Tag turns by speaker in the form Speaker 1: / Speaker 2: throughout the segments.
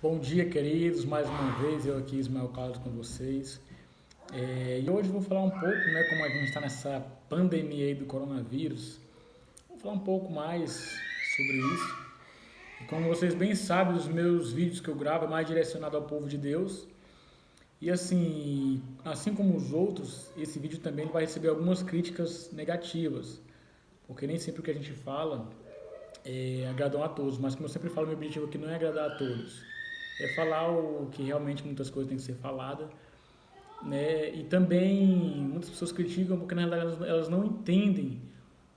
Speaker 1: Bom dia, queridos. Mais uma vez eu aqui, Ismael Carlos, com vocês. E hoje eu vou falar um pouco, né, como a gente está nessa pandemia aí do coronavírus. Vou falar um pouco mais sobre isso. E como vocês bem sabem, os meus vídeos que eu gravo é mais direcionado ao povo de Deus. E assim como os outros, esse vídeo também ele vai receber algumas críticas negativas, porque nem sempre o que a gente fala agradam a todos, mas como eu sempre falo, meu objetivo aqui não é agradar a todos, é falar o que realmente muitas coisas têm que ser faladas, né? E também muitas pessoas criticam porque na realidade elas não entendem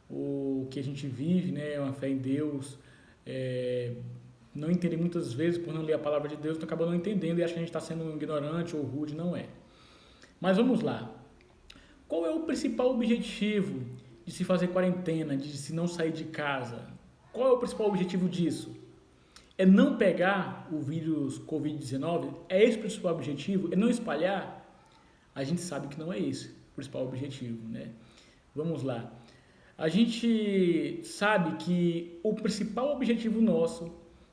Speaker 1: o que a gente vive, né? Uma fé em Deus, é, não entendem muitas vezes por não ler a palavra de Deus, então acabam não entendendo e acham que a gente está sendo ignorante ou rude, não é. Mas vamos lá. Qual é o principal objetivo de se fazer quarentena, de se não sair de casa? Qual é o principal objetivo disso? É não pegar o vírus Covid-19? É esse o principal objetivo? É não espalhar? A gente sabe que não é esse o principal objetivo, né? Vamos lá. A gente sabe que o principal objetivo nosso,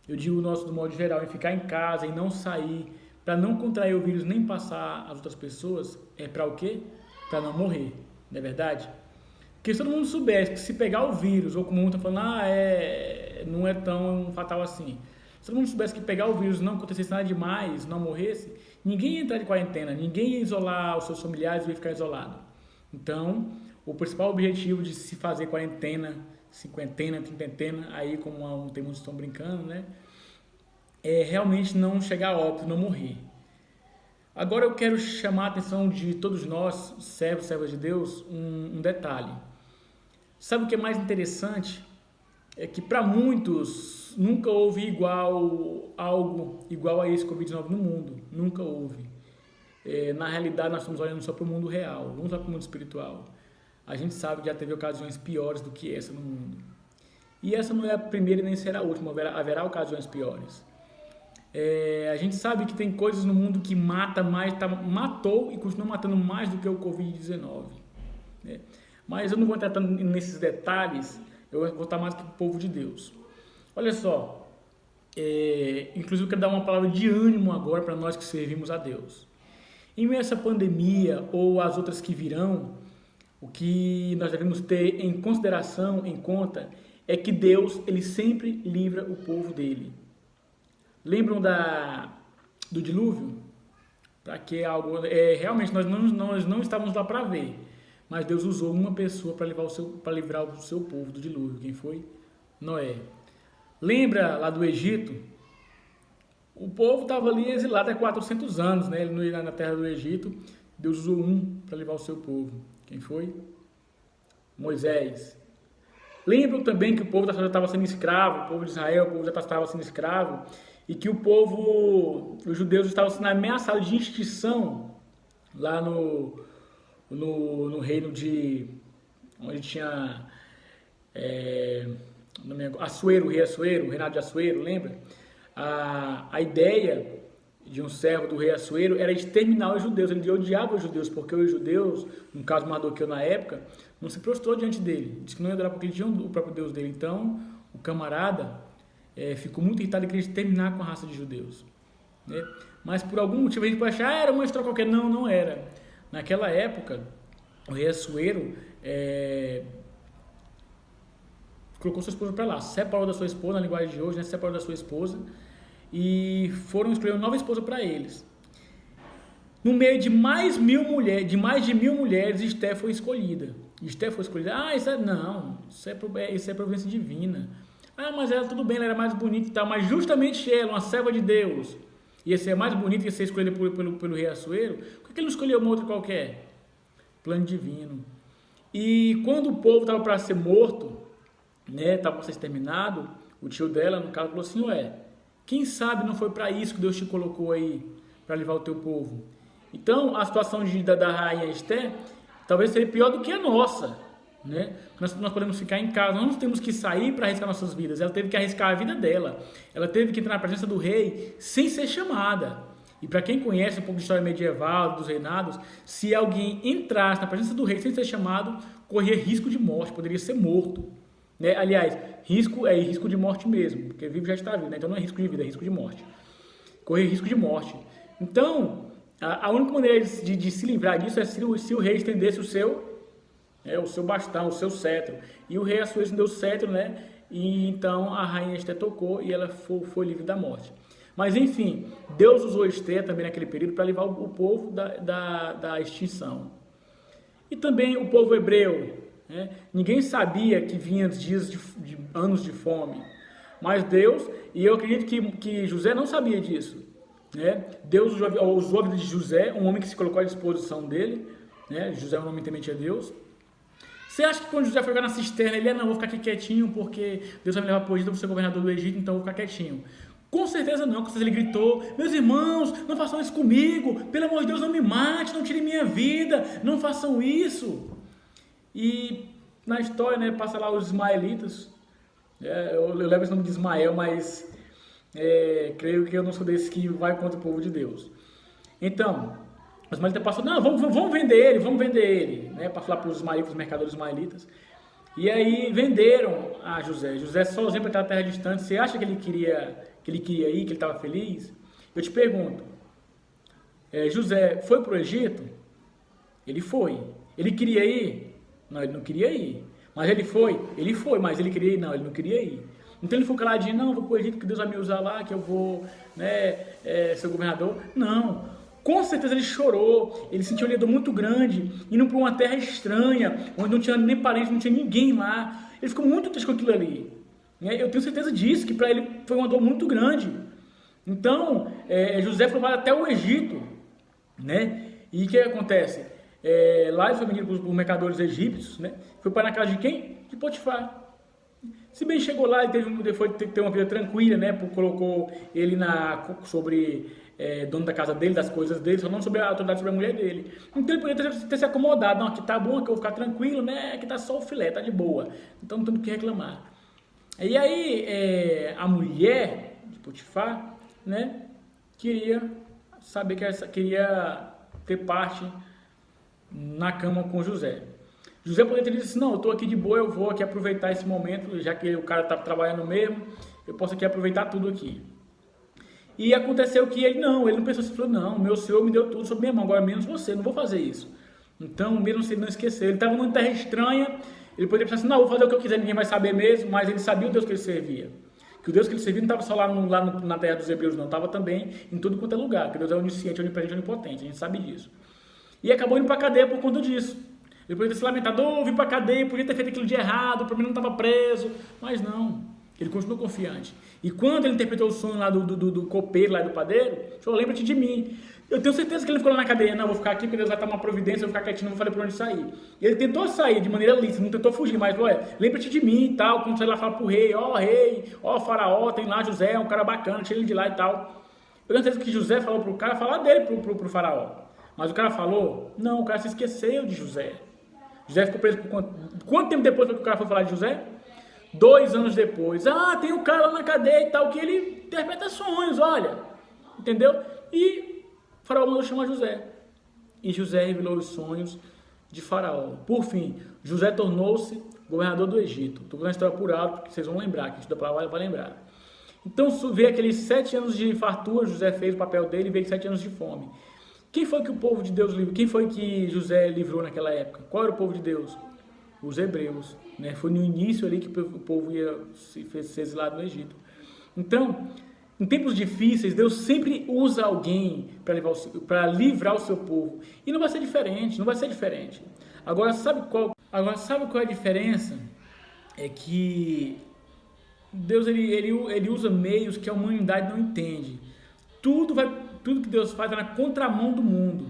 Speaker 1: eu digo nosso do modo geral, é ficar em casa e não sair, para não contrair o vírus nem passar às outras pessoas, é para o quê? Para não morrer, não é verdade? Porque se todo mundo soubesse que se pegar o vírus, ou como muitos estão falando, não é tão fatal assim. Se todo mundo soubesse que pegar o vírus não acontecesse nada demais, não morresse, ninguém ia entrar de quarentena, ninguém ia isolar os seus familiares e ia ficar isolado. Então, o principal objetivo de se fazer quarentena, cinquentena, trintena, aí como tem muitos estão brincando, né? É realmente não chegar a óbito, não morrer. Agora eu quero chamar a atenção de todos nós, servos, servas de Deus, um detalhe. Sabe o que é mais interessante? É que para muitos nunca houve algo igual a esse Covid-19 no mundo. Nunca houve. Na realidade, nós estamos olhando só para o mundo real, não só para o mundo espiritual. A gente sabe que já teve ocasiões piores do que essa no mundo. E essa não é a primeira e nem será a última, haverá ocasiões piores. A gente sabe que tem coisas no mundo que mata mais, matou e continua matando mais do que o Covid-19. Né? Mas eu não vou entrar nesses detalhes, eu vou estar mais para o povo de Deus. Olha só, inclusive eu quero dar uma palavra de ânimo agora para nós que servimos a Deus. Em meio a essa pandemia ou as outras que virão, o que nós devemos ter em consideração, em conta, é que Deus ele sempre livra o povo dele. Lembram do dilúvio? Para que algo realmente nós não estávamos lá para ver, mas Deus usou uma pessoa para livrar o seu povo do dilúvio. Quem foi? Noé. Lembra lá do Egito? O povo estava ali exilado há 400 anos, né? Ele não ia na terra do Egito. Deus usou um para levar o seu povo. Quem foi? Moisés. Lembram também que o povo já estava sendo escravo, o povo de Israel, o povo já estava sendo escravo, e que os judeus estavam sendo ameaçados de extinção lá no reino onde tinha Assuero, o rei Assuero, o reinado de Assuero, lembra? A ideia de um servo do rei Assuero era exterminar os judeus, ele odiava os judeus, porque os judeus, no caso Mardoqueu na época, não se prostrou diante dele, disse que não ia adorar porque ele tinha o próprio Deus dele. Então, o camarada ficou muito irritado e queria exterminar com a raça de judeus. Né? Mas por algum motivo a gente pode achar, era uma história qualquer. Não, não era. Naquela época, o rei Assuero colocou sua esposa para lá, separou da sua esposa, na linguagem de hoje, né? Separou da sua esposa e foram escolher uma nova esposa para eles. No meio de mais de 1.000 mulheres, Esté foi escolhida. Esté foi escolhida. Isso é providência divina. Mas ela, tudo bem, ela era mais bonita e tal, mas justamente ela, uma serva de Deus, ia ser mais bonita, ia ser escolhida pelo rei Assuero. Por que ele não escolheu uma outra qualquer? Plano divino. E quando o povo estava para ser morto, né, estava para ser exterminado, o tio dela, no caso, falou assim, quem sabe não foi para isso que Deus te colocou aí, para livrar o teu povo. Então, a situação da rainha Esté talvez seja pior do que a nossa. Né? Nós podemos ficar em casa, nós não temos que sair para arriscar nossas vidas. Ela teve que arriscar a vida dela, ela teve que entrar na presença do rei sem ser chamada. E para quem conhece um pouco de história medieval, dos reinados, se alguém entrasse na presença do rei sem ser chamado, corria risco de morte, poderia ser morto. Né? Aliás, risco é risco de morte mesmo, porque vivo já está vivo, né? Então não é risco de vida, é risco de morte. correr risco de morte. Então, a única maneira de se livrar disso é se o rei estendesse o seu bastão, o seu cetro. E o rei Assuero estendeu o cetro, né? E então a rainha Esté tocou e ela foi livre da morte. Mas enfim, Deus usou Esté também naquele período para livrar o povo da extinção. E também o povo hebreu, né? Ninguém sabia que vinha dias de anos de fome. Mas Deus, e eu acredito que José não sabia disso, né? Deus usou a vida de José, um homem que se colocou à disposição dele, né? José é um nome temente a Deus. Você acha que quando José foi jogar na cisterna, ele não, vou ficar aqui quietinho porque Deus vai me levar para o Egito, eu vou ser governador do Egito, então eu vou ficar quietinho? Com certeza não, com certeza ele gritou, meus irmãos, não façam isso comigo, pelo amor de Deus, não me mate, não tirem minha vida, não façam isso. E na história, né, passa lá os ismaelitas, eu levo esse nome de Ismael, mas creio que eu não sou desse que vai contra o povo de Deus. Então, os ismaelitas passam, não, vamos vender ele, né, passou lá para os ismaelitas, os mercadores ismaelitas. E aí venderam a José. José sozinho para aquela terra distante. Você acha que ele queria ir, que ele estava feliz? Eu te pergunto, José foi para o Egito? Ele foi. Ele queria ir? Não, ele não queria ir. Mas ele foi? Ele foi, mas ele queria ir? Não, ele não queria ir. Então ele ficou caladinho, não, vou para o Egito que Deus vai me usar lá, que eu vou, né, ser governador. Não. Com certeza ele chorou, ele sentiu uma dor muito grande, indo para uma terra estranha, onde não tinha nem parente, não tinha ninguém lá. Ele ficou muito triste com aquilo ali. Eu tenho certeza disso, que para ele foi uma dor muito grande. Então, José foi levado até o Egito, né? E o que acontece? Lá ele foi vendido por mercadores egípcios, né? Foi para na casa de quem? De Potifar. Se bem chegou lá, ele foi ter uma vida tranquila, né? Colocou ele sobre dono da casa dele, das coisas dele, só não sobre a autoridade sobre a mulher dele. Então ele poderia ter se acomodado. Não, aqui tá bom, aqui eu vou ficar tranquilo, né? Aqui tá só o filé, tá de boa. Então não tem do que reclamar. E aí a mulher de Potifar, né? Queria saber queria ter parte na cama com José. José poderia ter dito assim, não, eu estou aqui de boa, eu vou aqui aproveitar esse momento, já que o cara está trabalhando mesmo, eu posso aqui aproveitar tudo aqui. E aconteceu que ele não pensou assim, falou, não, meu Senhor me deu tudo sob minha mão, agora menos você, não vou fazer isso. Então, mesmo se ele não esqueceu, ele estava numa terra estranha, ele poderia pensar assim, não, vou fazer o que eu quiser, ninguém vai saber mesmo, mas ele sabia o Deus que ele servia. Que o Deus que ele servia não estava só lá na terra dos hebreus, não, estava também em tudo quanto é lugar, que Deus é onisciente, onipresente, onipotente, a gente sabe disso. E acabou indo para a cadeia por conta disso. Ele poderia ter se lamentado, vim para a cadeia, podia ter feito aquilo de errado, para mim não estava preso, mas não. Ele continuou confiante. E quando ele interpretou o sonho lá do copeiro, lá do padeiro, falou, lembra-te de mim. Eu tenho certeza que ele ficou lá na cadeia, não, vou ficar aqui porque Deus vai estar uma providência, eu vou ficar quietinho, não vou falar por onde sair. Ele tentou sair de maneira lícita, não tentou fugir, mas falou, lembra-te de mim e tal, quando você lá fala pro rei, ó faraó, tem lá José, é um cara bacana, tira ele de lá e tal. Eu tenho certeza que José falou pro cara, falar dele pro faraó. Mas o cara falou, não, o cara se esqueceu de José. José ficou preso por quanto tempo depois que o cara foi falar de José? 2 anos depois. Tem um cara lá na cadeia e tal, que ele interpreta sonhos, olha. Entendeu? E o faraó mandou chamar José. E José revelou os sonhos de faraó. Por fim, José tornou-se governador do Egito. Estou contando a história por alto, porque vocês vão lembrar, que estuda para lá vai lembrar. Então, veio aqueles 7 anos de fartura, José fez o papel dele e veio 7 anos de fome. Quem foi que o povo de Deus livrou? Quem foi que José livrou naquela época? Qual era o povo de Deus? Os hebreus. Né? Foi no início ali que o povo ia ser exilado no Egito. Então, em tempos difíceis, Deus sempre usa alguém para livrar o seu povo. E não vai ser diferente, Agora, sabe qual é a diferença? É que Deus ele usa meios que a humanidade não entende. Tudo que Deus faz é na contramão do mundo.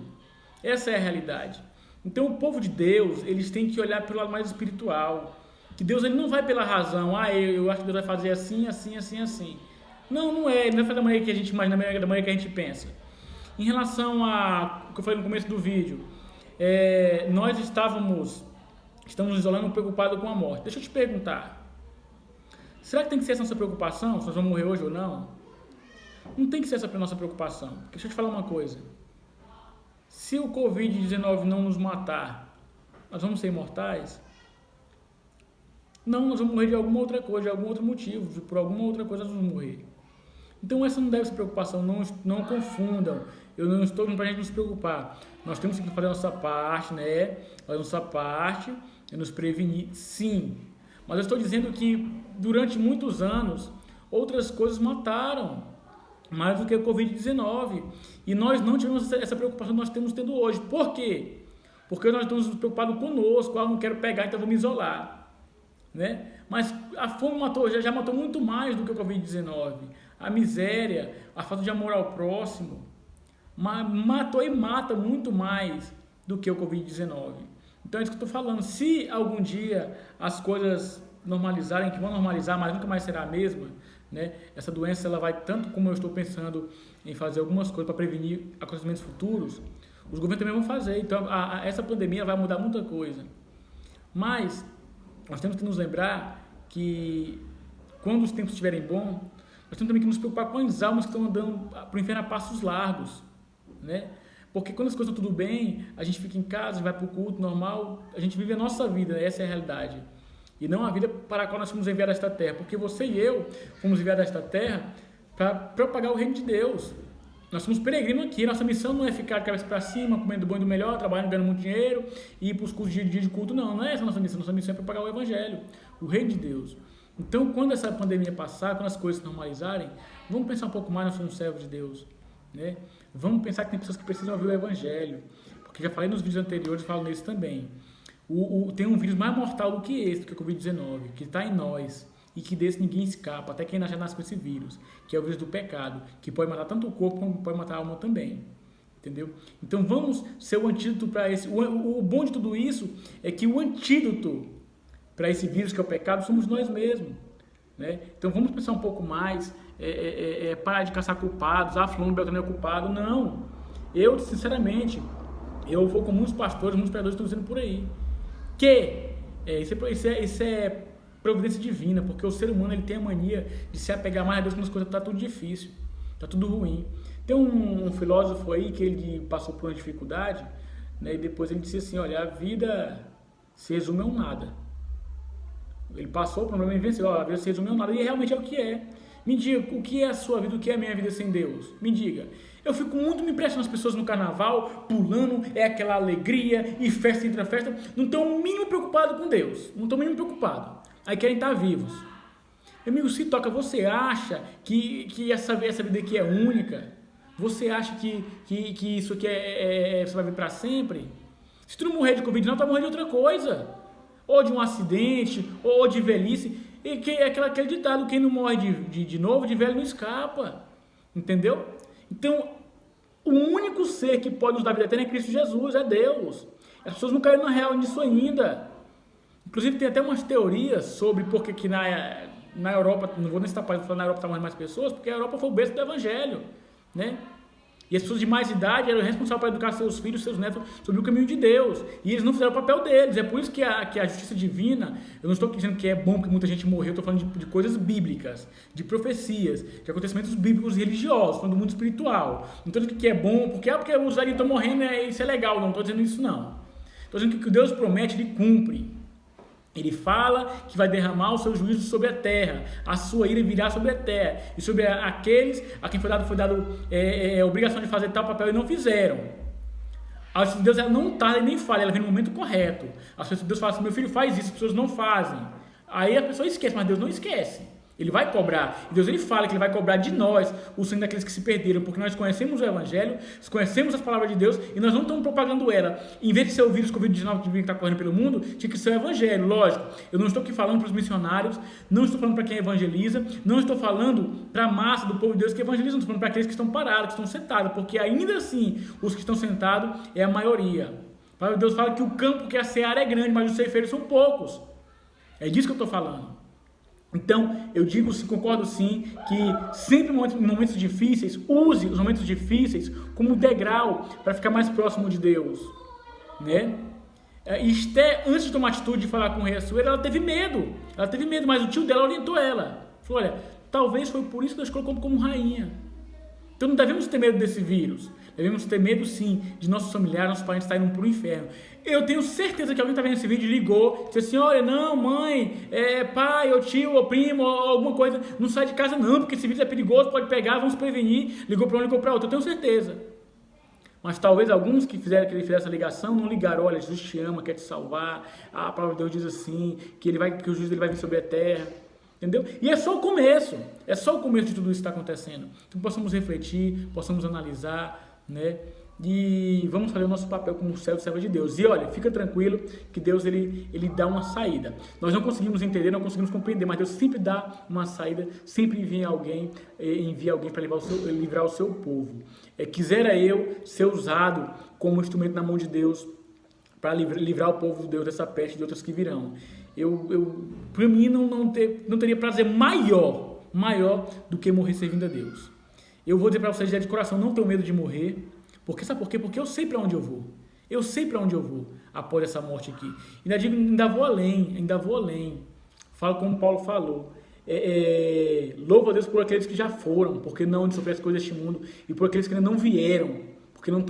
Speaker 1: Essa é a realidade. Então o povo de Deus, eles têm que olhar pelo lado mais espiritual. Que Deus ele não vai pela razão, eu acho que Deus vai fazer assim, assim, assim, assim. Não é, ele não vai fazer da maneira que a gente imagina, da maneira que a gente pensa. Em relação a, o que eu falei no começo do vídeo, nós estamos nos isolando preocupados com a morte. Deixa eu te perguntar, será que tem que ser essa nossa preocupação, se nós vamos morrer hoje ou não? Não tem que ser essa a nossa preocupação. Deixa eu te falar uma coisa. Se o Covid-19 não nos matar, nós vamos ser imortais? Não, nós vamos morrer de alguma outra coisa, de algum outro motivo, por alguma outra coisa nós vamos morrer. Então essa não deve ser preocupação, não confundam. Eu não estou dizendo para a gente não se preocupar. Nós temos que fazer a nossa parte, né? Fazer a nossa parte e nos prevenir, sim. Mas eu estou dizendo que durante muitos anos outras coisas mataram mais do que o Covid-19. E nós não tivemos essa preocupação que nós estamos tendo hoje. Por quê? Porque nós estamos preocupados conosco. Eu não quero pegar, então vou me isolar, né? Mas a fome já matou muito mais do que o Covid-19. A miséria, a falta de amor ao próximo, matou e mata muito mais do que o Covid-19. Então é isso que eu estou falando. Se algum dia as coisas normalizarem, que vão normalizar, mas nunca mais será a mesma, né? Essa doença ela vai, tanto como eu estou pensando em fazer algumas coisas para prevenir acontecimentos futuros, os governos também vão fazer. Então essa pandemia vai mudar muita coisa. Mas nós temos que nos lembrar que quando os tempos estiverem bons, nós temos também que nos preocupar com as almas que estão andando para o inferno a passos largos, né? Porque quando as coisas estão tudo bem, a gente fica em casa, vai para o culto normal, a gente vive a nossa vida, né? Essa é a realidade. E não a vida para a qual nós fomos enviados a esta terra. Porque você e eu fomos enviados a esta terra para propagar o reino de Deus. Nós somos peregrinos aqui. Nossa missão não é ficar de cabeça para cima, comendo do bom e do melhor, trabalhando, ganhando muito dinheiro e ir para os cultos de culto. Não é essa a nossa missão. Nossa missão é propagar o evangelho, o reino de Deus. Então, quando essa pandemia passar, quando as coisas se normalizarem, vamos pensar um pouco mais, nós somos servos de Deus, né? Vamos pensar que tem pessoas que precisam ouvir o evangelho. Porque já falei nos vídeos anteriores, falo nesse também. Tem um vírus mais mortal do que esse, do que o Covid-19, que está em nós e que desse ninguém escapa, até quem já nasce com esse vírus, que é o vírus do pecado, que pode matar tanto o corpo como pode matar a alma também. Entendeu? Então vamos ser o antídoto para esse. O bom de tudo isso é que o antídoto para esse vírus que é o pecado somos nós mesmos, né? Então vamos pensar um pouco mais, parar de caçar culpados, fulano Beltrano é culpado. Não, eu sinceramente, eu vou com muitos pastores, muitos pregadores que estão dizendo por aí, que isso é providência divina, porque o ser humano ele tem a mania de se apegar mais a Deus quando as coisas estão tudo difícil, está tudo ruim. Tem um filósofo aí que ele passou por uma dificuldade, né, e depois ele disse assim, olha, a vida se resume a um nada. Ele passou o problema e venceu, a vida se resume a um nada, e realmente é o que é. Me diga, o que é a sua vida, o que é a minha vida sem Deus? Me diga. Eu fico muito me impressionando as pessoas no carnaval, pulando, é aquela alegria, e festa entre a festa, não estão o mínimo preocupado com Deus, não estão o mínimo preocupado. Aí querem estar vivos. Amigo, se toca, você acha que essa vida aqui é única? Você acha que isso aqui você vai vir para sempre? Se tu não morrer de Covid, não, tu vai morrer de outra coisa. Ou de um acidente, ou de velhice. E é aquele ditado, quem não morre de novo, de velho não escapa. Entendeu? Então, o único ser que pode nos dar vida eterna é Cristo Jesus, é Deus. As pessoas não caíram na real nisso ainda. Inclusive, tem até umas teorias sobre porque que na Europa, não vou nem estar falando na Europa está morrendo mais pessoas, porque a Europa foi o berço do Evangelho, né? E as pessoas de mais idade eram responsáveis para educar seus filhos, seus netos sobre o caminho de Deus. E eles não fizeram o papel deles. É por isso que a justiça divina, eu não estou dizendo que é bom que muita gente morreu, eu estou falando de coisas bíblicas, de profecias, de acontecimentos bíblicos e religiosos, falando do mundo espiritual. Não estou dizendo que é bom, porque os velhos estão morrendo, isso é legal. Não estou dizendo isso, não. Estou dizendo que o que Deus promete, Ele cumpre. Ele fala que vai derramar o seu juízo sobre a terra, a sua ira virá sobre a terra, e sobre aqueles a quem foi dado a obrigação de fazer tal papel e não fizeram. A justiça de Deus ela não tarda e nem falha, ela vem no momento correto. A justiça de Deus fala assim, meu filho faz isso, as pessoas não fazem. Aí a pessoa esquece, mas Deus não esquece. Ele vai cobrar. E Deus ele fala que ele vai cobrar de nós o sangue daqueles que se perderam, porque nós conhecemos o Evangelho, conhecemos as palavras de Deus e nós não estamos propagando ela. Em vez de ser o vírus Covid-19 que está correndo pelo mundo, tinha que ser o Evangelho, lógico. Eu não estou aqui falando para os missionários, não estou falando para quem evangeliza, não estou falando para a massa do povo de Deus que evangeliza, estou falando para aqueles que estão parados, que estão sentados, porque ainda assim os que estão sentados é a maioria. A palavra de Deus fala que o campo, que a seara é grande, mas os ceifeiros são poucos. É disso que eu estou falando. Então, eu digo sim, concordo sim, que sempre em momentos difíceis, use os momentos difíceis como degrau para ficar mais próximo de Deus, né? Esté, antes de tomar atitude de falar com o rei Assuero, ela teve medo, mas o tio dela orientou ela. Falou, olha, talvez foi por isso que Deus colocou como rainha. Então não devemos ter medo desse vírus, Devemos ter medo, sim, de nossos familiares, nossos parentes estarem para o inferno. Eu tenho certeza que alguém está vendo esse vídeo e ligou, disse assim, olha, não, mãe, pai, ou tio, ou primo, ou alguma coisa, não sai de casa não, porque esse vídeo é perigoso, pode pegar, vamos prevenir, ligou para um, ligou para outro, eu tenho certeza. Mas talvez alguns que ele fizesse essa ligação não ligaram, olha, Jesus te ama, quer te salvar, a palavra de Deus diz assim, que o juízo dele vai vir sobre a terra, entendeu? E é só o começo de tudo isso que está acontecendo. Então possamos refletir, possamos analisar, né? E vamos fazer o nosso papel como servo e serva de Deus. E olha, fica tranquilo que Deus ele dá uma saída. Nós não conseguimos entender, não conseguimos compreender, mas Deus sempre dá uma saída, sempre envia alguém para livrar o seu povo. Quisera eu ser usado como instrumento na mão de Deus para livrar o povo de Deus dessa peste e de outras que virão. Para mim não teria prazer maior do que morrer servindo a Deus. Eu vou dizer para vocês de coração, não tenho medo de morrer. Sabe por quê? Porque eu sei para onde eu vou. Eu sei para onde eu vou após essa morte aqui. Ainda vou além. Falo como Paulo falou. Louvo a Deus por aqueles que já foram, porque não de sofrer as coisas deste mundo, e por aqueles que ainda não vieram, porque não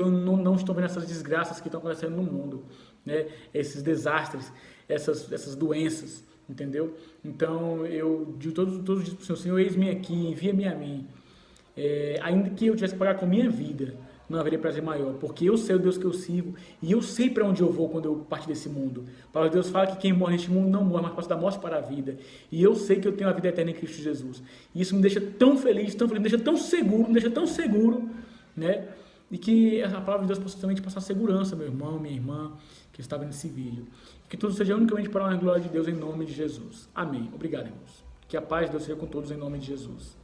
Speaker 1: estão vendo essas desgraças que estão acontecendo no mundo, né? Esses desastres, essas doenças, entendeu? Então, eu digo todos os dias para o Senhor, eis-me aqui, envia-me a mim. Ainda que eu tivesse que pagar com a minha vida, não haveria prazer maior, porque eu sei o Deus que eu sirvo e eu sei para onde eu vou quando eu partir desse mundo. A palavra de Deus fala que quem morre neste mundo não morre, mas passa da morte para a vida. E eu sei que eu tenho a vida eterna em Cristo Jesus. E isso me deixa tão feliz, me deixa tão seguro, né? E que a palavra de Deus possa também te passar segurança, meu irmão, minha irmã, que está vendo esse vídeo. Que tudo seja unicamente para a glória de Deus em nome de Jesus. Amém. Obrigado, irmãos. Que a paz de Deus seja com todos em nome de Jesus.